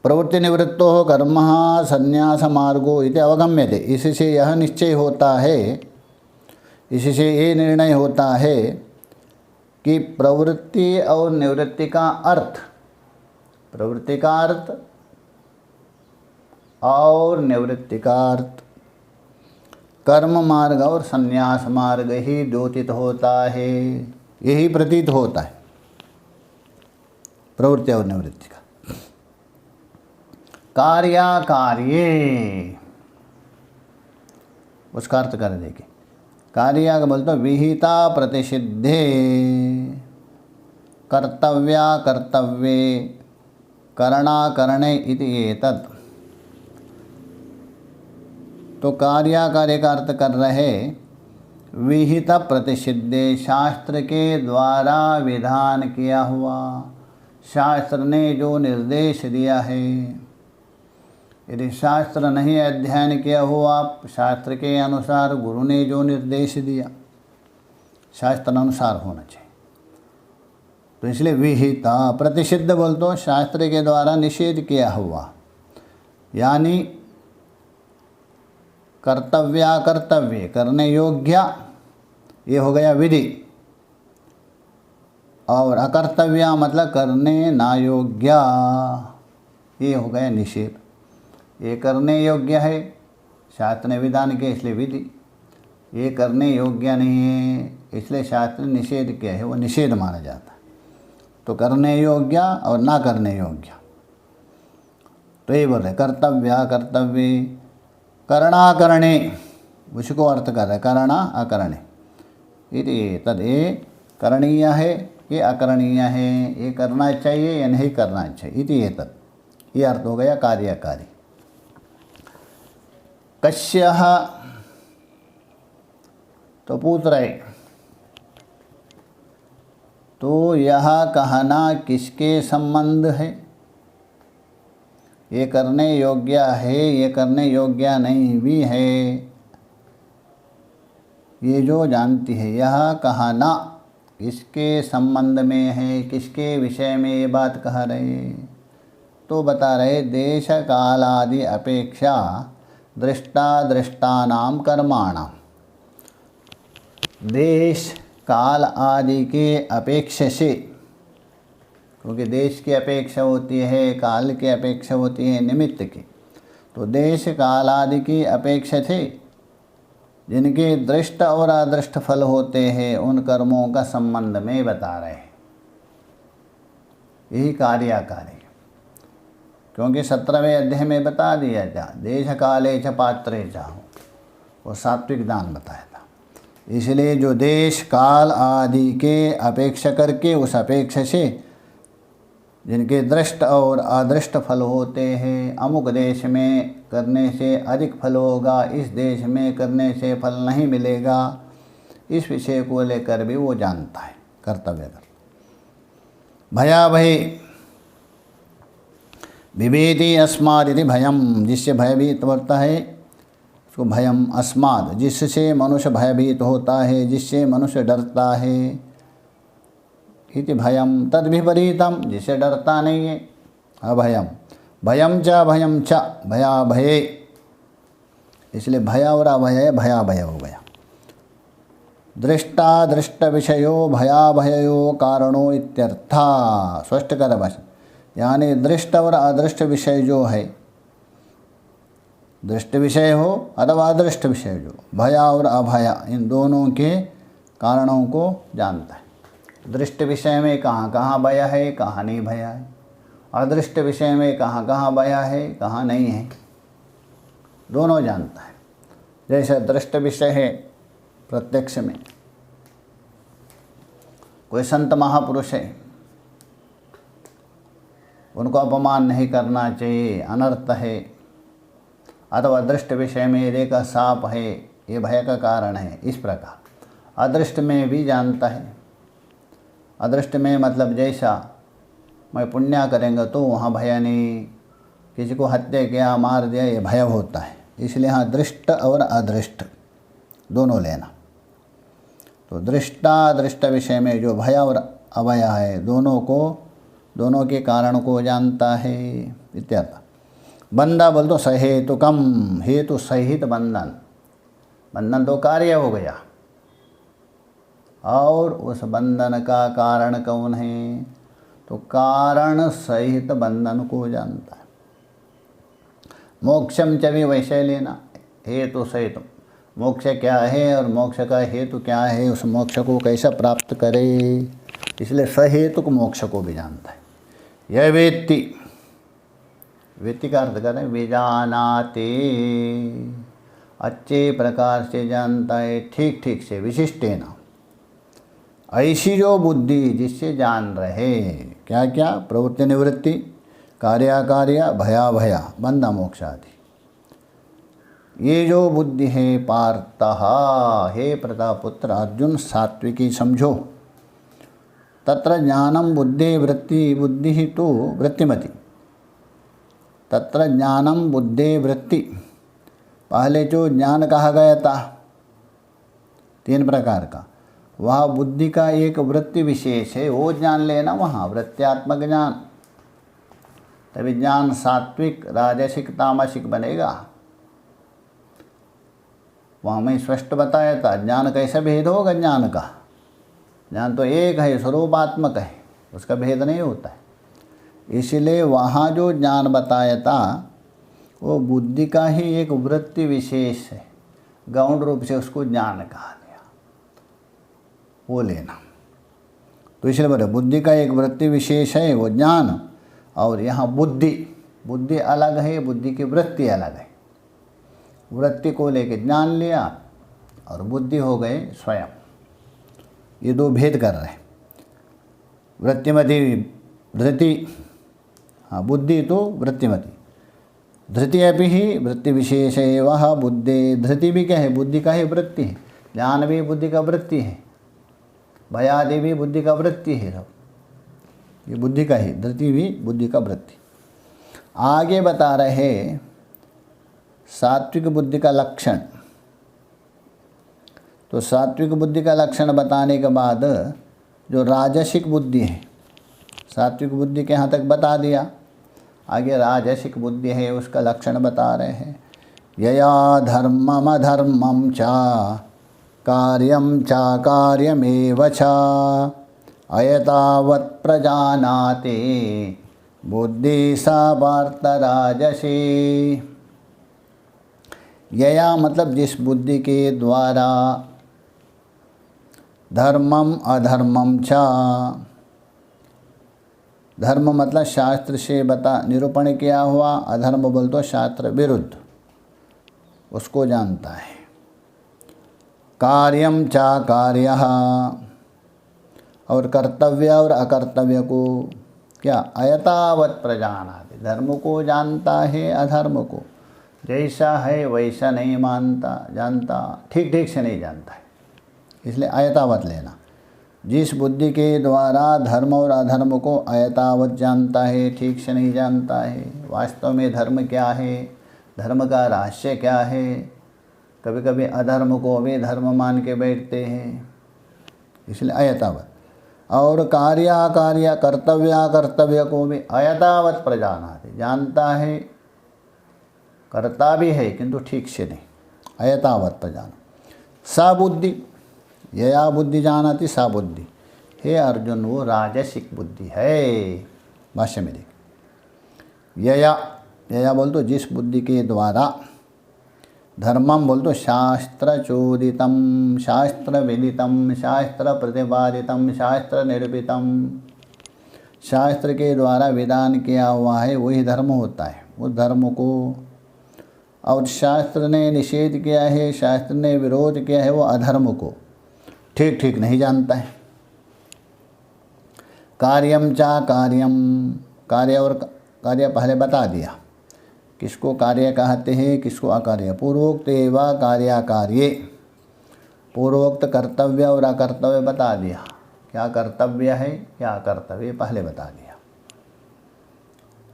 प्रवृत्ति निवृत्तो कर्म संन्यास मार्गो इति अवगम्यते। इससे यह निश्चय होता है, इससे ये निर्णय होता है कि प्रवृत्ति और निवृत्ति का अर्थ, प्रवृत्ति का अर्थ और निवृत्ति का अर्थ कर्म मार्ग और संन्यास मार्ग ही द्योतित होता है, यही प्रतीत होता है प्रवृत्ति और निवृत्ति का। कार्याकार्ये उसका अर्थ कर देंगे। कार्या का बोलते विहिता प्रतिषिद्धे कर्तव्या कर्तव्ये करणाकरणे इति एतत्। तो कार्याकार्य का अर्थ कर रहे विहित प्रतिषिद्धे, शास्त्र के द्वारा विधान किया हुआ, शास्त्र ने जो निर्देश दिया है। यदि शास्त्र नहीं अध्ययन किया हुआ, शास्त्र के अनुसार गुरु ने जो निर्देश दिया शास्त्र अनुसार होना चाहिए। तो इसलिए विहिता प्रतिषिद्ध बोल तो शास्त्र के द्वारा निषेध किया हुआ, यानी कर्तव्या कर्तव्य करने योग्य ये हो गया विधि, और अकर्तव्या मतलब करने ना योग्य ये हो गया निषेध। ये करने योग्य है शास्त्र ने विधान किया इसलिए विधि, ये करने योग्य नहीं है इसलिए शास्त्र ने निषेध किया है, वो निषेध माना जाता है। तो करने योग्य और ना करने योग्य, तो ये बोल रहे कर्तव्य कर्तव्य करणाकरणे, उसको अर्थ कर रहे करना अकरणे इति तद। ये करणीय है ये अकरणीय है, ये करना चाहिए या नहीं करना चाहिए इति ये तद, ये अर्थ हो गया कार्यकारी। कस्यः तो पूछ रहे, तो यह कहना किसके संबंध है? ये करने योग्य है ये करने योग्य नहीं भी है, ये जो जानती है यह कहना किसके संबंध में है, किसके विषय में ये बात कह रहे? तो बता रहे देश काल आदि अपेक्षा दृष्टानाम कर्माणाम। देश काल आदि के अपेक्षा से, क्योंकि देश की अपेक्षा होती है, काल की अपेक्षा होती है निमित्त की, तो देश काल आदि की अपेक्षा से जिनके दृष्ट और अदृष्ट फल होते हैं उन कर्मों का संबंध में बता रहे हैं। यही कार्याकारी, क्योंकि 17वें अध्याय में बता दिया था देश काले च पात्रे चाहो, वो सात्विक दान बताया था। इसलिए जो देश काल आदि के अपेक्षा करके उस अपेक्षा से जिनके दृष्ट और अदृष्ट फल होते हैं, अमुक देश में करने से अधिक फल होगा, इस देश में करने से फल नहीं मिलेगा, इस विषय को लेकर भी वो जानता है कर्तव्य कर। भयाभय विवेति अस्माद यदि भयम, जिससे भयभीत होता है उसको भयम अस्माद, जिससे मनुष्य भयभीत होता है, जिससे मनुष्य डरता है। इति भयम तद विपरीतम, जिसे डरता नहीं है अभयम। भयम च भया भये, इसलिए भया और अभय भया भय हो गया। दृष्टा दृष्ट विषयो भया भयो कारणो इत्यर्था, स्पष्ट कर बस, यानी दृष्ट और अदृष्ट विषय जो है, दृष्ट विषय हो अथवा अदृष्ट विषय जो, भया और अभया इन दोनों के कारणों को जानता है। दृष्ट विषय में कहाँ कहाँ भय है कहाँ नहीं भय है, अदृष्ट विषय में कहाँ कहाँ भय है कहाँ नहीं है, दोनों जानता है। जैसे दृष्ट विषय है प्रत्यक्ष में। कोई संत महापुरुष है, उनको अपमान नहीं करना चाहिए, अनर्थ है। अथवा दृष्ट विषय में यदि का साप है, ये भय का कारण है। इस प्रकार अदृष्ट में भी जानता है। अदृष्ट में मतलब जैसा मैं पुण्य करेंगे तो वहाँ भय नहीं, किसी को हत्या किया, मार दिया, ये भय होता है। इसलिए यहाँ दृष्ट और अदृष्ट दोनों लेना। तो दृष्टादृष्ट विषय में जो भय और अभय है, दोनों के कारण को जानता है इत्यर्थ। बंधा बोल तो सहेतुकम, हेतु सहित बंधन। बंधन तो कार्य हो गया, और उस बंधन का कारण कौन है? तो कारण सहित बंधन को जानता है। मोक्षम च भी वैसे लेना, हेतु सहित। मोक्ष क्या है और मोक्ष का हेतु क्या है, उस मोक्ष को कैसे प्राप्त करे, इसलिए सहेतुक मोक्ष को भी जानता है। यह वेत्ति, वेत्ति का अर्थ करें विजानाते, अच्छे प्रकार से जानता है, ठीक ठीक से, विशिष्टेन। ऐसी जो बुद्धि जिससे जान रहे, क्या क्या? प्रवृत्ति निवृत्ति, कार्याकार्य, भया भया, बंधा मोक्ष आदि। ये जो बुद्धि है पार्थः, हे प्रतापुत्र अर्जुन, सात्विकी समझो। तत्र ज्ञानम बुद्धि वृत्ति, बुद्धि ही तो वृत्तिमति। तत्र ज्ञानम बुद्धि वृत्ति, पहले जो ज्ञान कहा गया था 3 प्रकार का, वह बुद्धि का एक वृत्ति विशेष है, वो ज्ञान लेना वहाँ, वृत्त्यात्मक ज्ञान। तभी ज्ञान सात्विक, राजसिक, तामसिक बनेगा। वहाँ मैं स्पष्ट बताया था, ज्ञान कैसे भेद होगा? ज्ञान का ज्ञान तो एक है, स्वरूपात्मक है, उसका भेद नहीं होता है। इसलिए वहाँ जो ज्ञान बताया था वो बुद्धि का ही एक वृत्ति विशेष है, गौण रूप से उसको ज्ञान कहा गया, वो लेना। तो इसलिए बोले बुद्धि का एक वृत्ति विशेष है वो ज्ञान, और यहाँ बुद्धि अलग है, बुद्धि की वृत्ति अलग है। वृत्ति को लेके ज्ञान लिया और बुद्धि हो गए स्वयं। ये 2 भेद कर रहे हैं। वृत्तिमति धृति, हाँ, बुद्धि तो वृत्तिमति, धृति अभी ही वृत्ति विशेष है वह बुद्धि। धृति भी क्या है? बुद्धि का ही वृत्ति है। ज्ञान भी बुद्धि का वृत्ति है, भयादि भी बुद्धि का वृत्ति है, सब ये बुद्धि का ही, धृति भी बुद्धि का वृत्ति। आगे बता रहे सात्विक बुद्धि का लक्षण। तो सात्विक बुद्धि का लक्षण बताने के बाद जो राजसिक बुद्धि है, सात्विक बुद्धि के यहाँ तक बता दिया, आगे राजसिक बुद्धि है उसका लक्षण बता रहे हैं। यया धर्मम अधर्मम चा कार्यम चा कार्यमेव च अयतावत् प्रजानाते बुद्धि सा पार्थ राजसी। यया मतलब जिस बुद्धि के द्वारा, धर्मम अधर्मम चा, धर्म मतलब शास्त्र से निरूपण किया हुआ, अधर्म बोल तो शास्त्र विरुद्ध, उसको जानता है। कार्यम चा कार्यः, और कर्तव्य और अकर्तव्य को क्या? अयतावत् प्रजानाति, धर्म को जानता है, अधर्म को जैसा है वैसा नहीं जानता, ठीक ठीक से नहीं जानता है। इसलिए अयतावत लेना। जिस बुद्धि के द्वारा धर्म और अधर्म को अयतावत जानता है, ठीक से नहीं जानता है, वास्तव में धर्म क्या है, धर्म का रहस्य क्या है, कभी कभी अधर्म को भी धर्म मान के बैठते हैं, इसलिए अयतावत। और कार्य कर्तव्य को भी अयतावत प्रजानाति, जानता है, करता भी है किंतु ठीक से नहीं, अयतावत प्रजाना। सा बुद्धि, यया बुद्धि जानाति सा बुद्धि, हे अर्जुन वो राजसिक बुद्धि है। भाष्य में देख, यया बोल तो जिस बुद्धि के द्वारा, धर्मम बोल तो शास्त्र चोदितम, शास्त्र विदितम, शास्त्र प्रतिपादितम, शास्त्र निरूपितम, शास्त्र के द्वारा विधान किया हुआ है वही धर्म होता है। उस धर्म को और शास्त्र ने निषेध किया है, शास्त्र ने विरोध किया है वो अधर्म को ठीक ठीक नहीं जानता है। कार्यम चा कार्यम, कार्य और कार्य पहले बता दिया, किसको कार्य कहते हैं किसको अकार्य। पूर्वोक्त एवं कार्याकार्ये, पूर्वोक्त कर्तव्य और अकर्तव्य बता दिया, क्या कर्तव्य है क्या अकर्तव्य पहले बता दिया।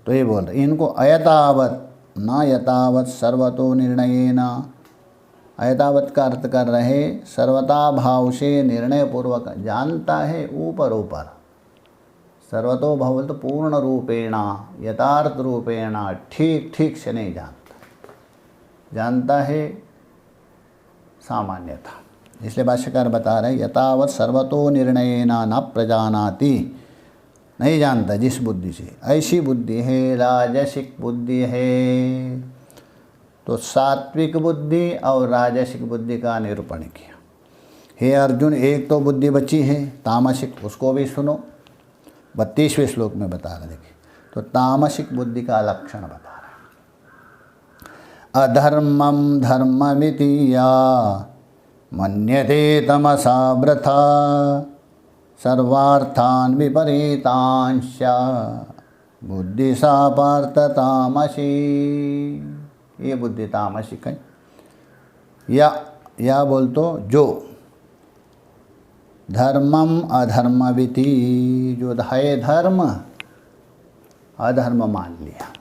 तो ये बोल रहे इनको अयतावत न यतावत सर्वतो निर्णयेन, अयतावत का अर्थ कर रहे सर्वता भाव से निर्णय पूर्वक जानता है ऊपर ऊपर, सर्वतो भाव तो पूर्ण रूपेण यथार्थ रूपेण ठीक ठीक से नहीं जानता, जानता है सामान्यता। इसलिए भाष्यकार बता रहे यथावत सर्वतो निर्णयेन न प्रजानाति, नहीं जानता जिस बुद्धि से, ऐसी बुद्धि है राजसिक बुद्धि है। तो सात्विक बुद्धि और राजसिक बुद्धि का निरूपण किया। हे अर्जुन, एक तो बुद्धि बची है तामसिक, उसको भी सुनो, 32वें श्लोक में बता रहे। देखिए तो तामसिक बुद्धि का लक्षण बता रहे, अधर्मम धर्ममिति या मन्यते तमसा वृथा सर्वार्थान विपरीतांश बुद्धि सा पार्थ तामसी। ये बुद्धि तामसिक है। या बोल तो जो धर्मम अधर्मविति, जो है धर्म अधर्म मान लिया।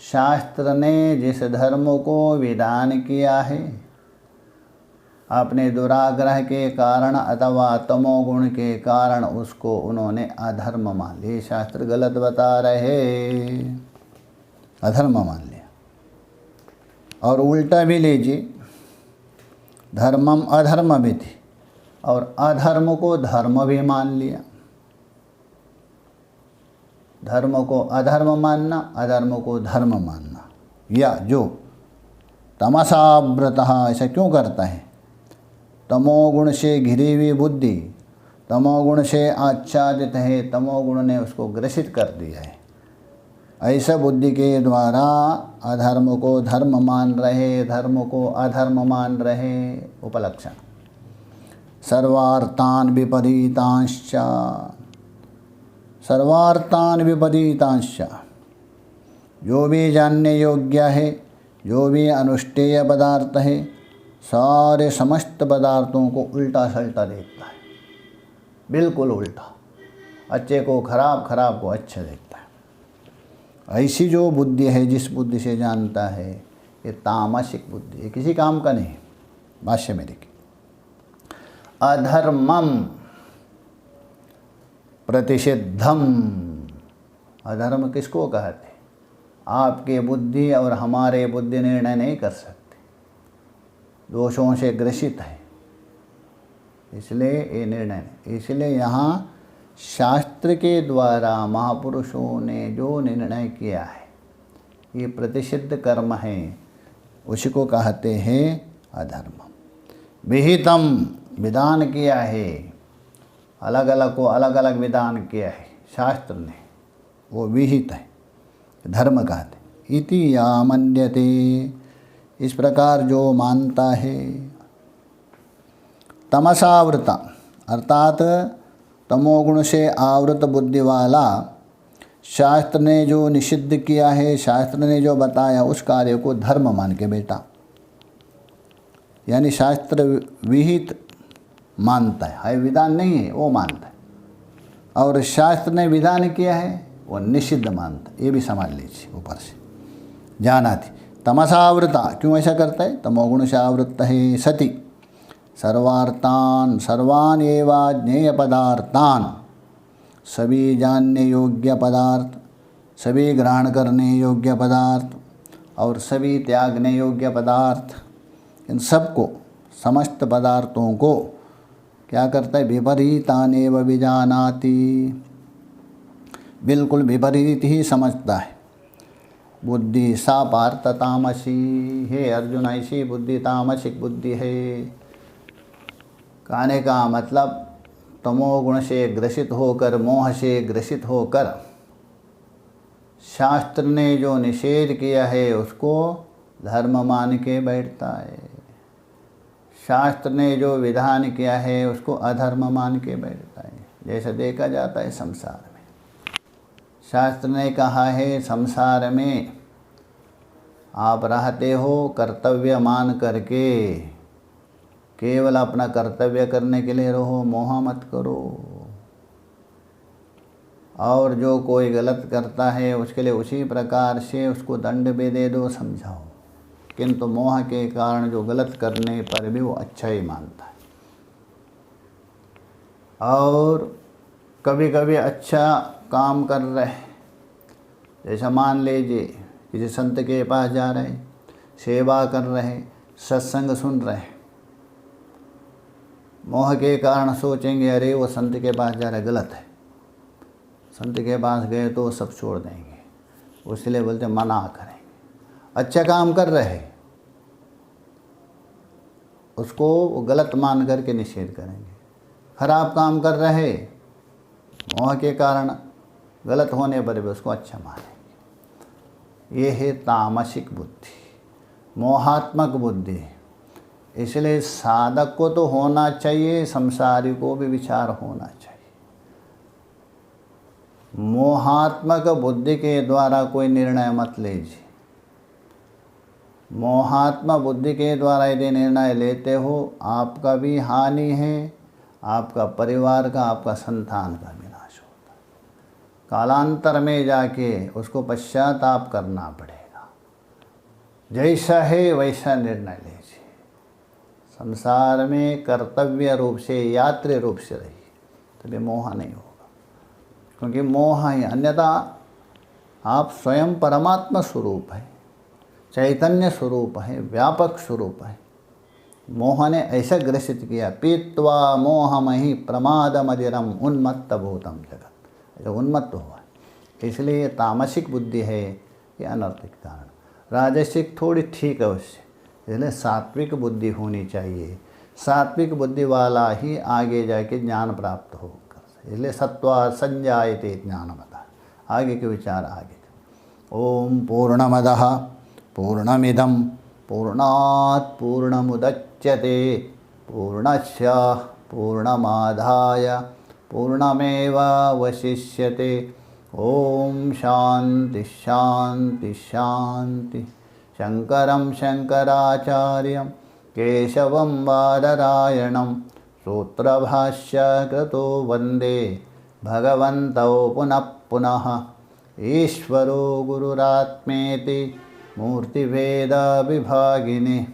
शास्त्र ने जिस धर्म को विधान किया है अपने दुराग्रह के कारण अथवा तमोगुण के कारण, उसको उन्होंने अधर्म मान लिया। शास्त्र गलत बता रहे, अधर्म मान लिया। और उल्टा भी लीजिए, धर्मम अधर्म भी थी और अधर्म को धर्म भी मान लिया। धर्म को अधर्म मानना, अधर्म को धर्म मानना। या जो तमसाव्रतः, ऐसा क्यों करता है? तमोगुण से घिरी हुई बुद्धि, तमोगुण से आच्छादित है, तमोगुण ने उसको ग्रसित कर दिया है। ऐसा बुद्धि के द्वारा अधर्म को धर्म मान रहे, धर्म को अधर्म मान रहे। उपलक्षण सर्वार्थान विपरीतांश्च, सर्वार्थान विपरीतांश्च, जो भी जानने योग्य है, जो भी अनुष्ठेय पदार्थ है, सारे समस्त पदार्थों को उल्टा सल्टा देखता है, बिल्कुल उल्टा। अच्छे को खराब, खराब को अच्छा देखता है। ऐसी जो बुद्धि है, जिस बुद्धि से जानता है, ये तामसिक बुद्धि है, किसी काम का नहीं। भाष्य में देखिए, अधर्मम प्रतिषिद्धम, अधर्म किसको कहते? आपके बुद्धि और हमारे बुद्धि निर्णय नहीं कर सकते, दोषों से ग्रसित है, इसलिए ये निर्णय नहीं। इसलिए यहाँ शास्त्र के द्वारा महापुरुषों ने जो निर्णय किया है, ये प्रतिषिद्ध कर्म है, उसी को कहते हैं अधर्म। विहितम, विधान किया है, अलग अलग को अलग अलग विधान किया है शास्त्र ने, वो विहित है, धर्म कहते। इति या मन्यते, इस प्रकार जो मानता है। तमसावृता अर्थात तमोगुण से आवृत बुद्धि वाला, शास्त्र ने जो निषिद्ध किया है, शास्त्र ने जो बताया, उस कार्य को धर्म मान के बेटा, यानी शास्त्र विहित मानता है, विधान नहीं है वो मानता है। और शास्त्र ने विधान किया है वो निषिद्ध मानता है, ये भी समझ लीजिए ऊपर से। जाना थी तमसावृता, क्यों ऐसा करता है? तमोगुण से आवृत है सति सर्वार्थान, सर्वान एवं ज्ञेय पदार्थान, सभी जानने योग्य पदार्थ, सभी ग्रहण करने योग्य पदार्थ और सभी त्यागने योग्य पदार्थ, इन सबको, समस्त पदार्थों को क्या करता है? विपरीतानेव विजानाति, बिल्कुल विपरीत ही समझता है। बुद्धि सा पार्थ तामसी, हे अर्जुन ऐसी बुद्धि तामसिक बुद्धि है। कहने का मतलब तमोगुण से ग्रसित होकर, मोह से ग्रसित होकर शास्त्र ने जो निषेध किया है उसको धर्म मान के बैठता है, शास्त्र ने जो विधान किया है उसको अधर्म मान के बैठता है। जैसा देखा जाता है संसार में, शास्त्र ने कहा है संसार में आप रहते हो कर्तव्य मान करके, केवल अपना कर्तव्य करने के लिए रहो, मोह मत करो। और जो कोई गलत करता है उसके लिए उसी प्रकार से उसको दंड भी दे दो, समझाओ। किंतु मोह के कारण जो गलत करने पर भी वो अच्छा ही मानता है। और कभी कभी अच्छा काम कर रहे, जैसा मान लीजिए किसी संत के पास जा रहे, सेवा कर रहे, सत्संग सुन रहे, मोह के कारण सोचेंगे अरे वो संत के पास जा रहे गलत है, संत के पास गए तो सब छोड़ देंगे, उसलिए बोलते मना करेंगे। अच्छा काम कर रहे उसको वो गलत मान करके निषेध करेंगे, खराब काम कर रहे मोह के कारण गलत होने पर भी उसको अच्छा मानेंगे। ये है तामसिक बुद्धि, मोहात्मक बुद्धि। इसलिए साधक को तो होना चाहिए, संसारी को भी विचार होना चाहिए। मोहात्मक बुद्धि के द्वारा कोई निर्णय मत लीजिए। मोहात्मक बुद्धि के द्वारा यदि निर्णय लेते हो, आपका भी हानि है, आपका परिवार का, आपका संतान का विनाश होता है। कालांतर में जाके उसको पश्चाताप करना पड़ेगा। जैसा है वैसा निर्णय लीजिए। संसार में कर्तव्य रूप से, यात्री रूप से रहिए, तभी मोह नहीं होगा। क्योंकि मोह है, अन्यथा आप स्वयं परमात्मा स्वरूप है, चैतन्य स्वरूप है, व्यापक स्वरूप है। मोह ने ऐसा ग्रसित किया, पीत्वा मोहमहि प्रमाद मदिरम उन्मत्त भूतम जगत, ऐसा उन्मत्त हुआ। इसलिए ये तामसिक बुद्धि है, ये अनर्थिक कारण। राजसिक थोड़ी ठीक है उससे, इसलिए सात्विक बुद्धि होनी चाहिए। सात्विक बुद्धि वाला ही आगे जाके ज्ञान प्राप्त होकर, इसलिए सत्वा संजायते ज्ञानमतः। आगे के विचार आगे। ओम पूर्णमदः पूर्णमिदं पूर्णात् पूर्णमुदच्यते पूर्णस्य पूर्णमादाय पूर्णमेवावशिष्यते। ओम शांति शांति शांति। शंकरं शंकराचार्यं केशवं बादरायणं सूत्रभाष्यकृतो वन्दे भगवन्तौ पुनः पुनः। ईश्वरो गुरुरात्मेति मूर्तिभेदविभागिने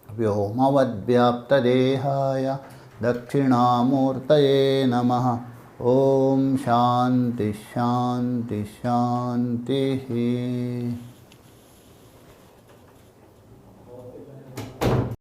व्योमवद्व्याप्तदेहाय दक्षिणामूर्तये नमः। ओम शांति शांति शांति।